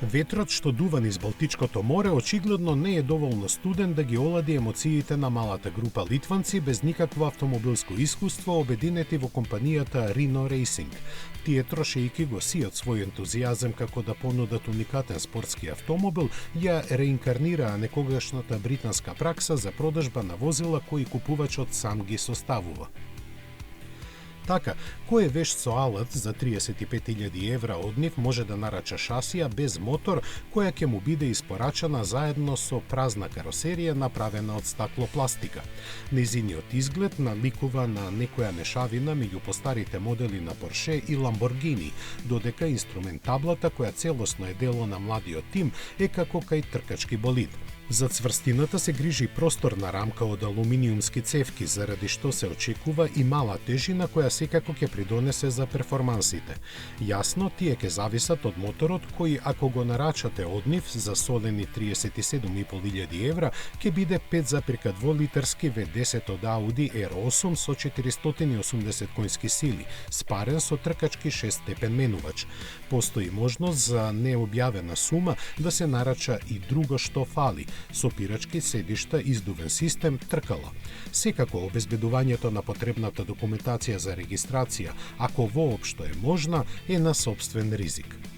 Ветрот што дува низ Балтичкото море очигледно не е доволно студен да ги олади емоциите на малата група литванци без никакво автомобилско искуство обединети во компанијата Rhino Racing. Тие трошејќи го сијат свој ентузијазм како да понудат уникатен спортски автомобил, ја реинкарнираа некогашната британска пракса за продажба на возила кои купувачот сам ги составува. Така, кој е вешт со алат за 35.000 евра од нив може да нарача шасија без мотор, која ќе му биде испорачана заедно со празна каросерија направена од стаклопластика. Незиниот изглед наликува на некоја мешавина меѓу постарите модели на Порше и Ламборгини, додека инструментаблата која целосно е дело на младиот тим е како кај тркачки болид. За цврстината се грижи просторна рамка од алуминиумски цевки, заради што се очекува и мала тежина која секако ќе придонесе за перформансите. Јасно, тие ќе зависат од моторот кој, ако го нарачате од нив за солени 37.500 евра, ќе биде 5,2 литарски V10 од Audi R8 со 480 конски сили, спарен со тркачки 6-степен менувач. Постои можност за необјавена сума да се нарача и друго што фали, сопирачки, седишта, издувен систем, тркала. Секако обезбедувањето на потребната документација за регистрација, ако воопшто е можна, е на сопствен ризик.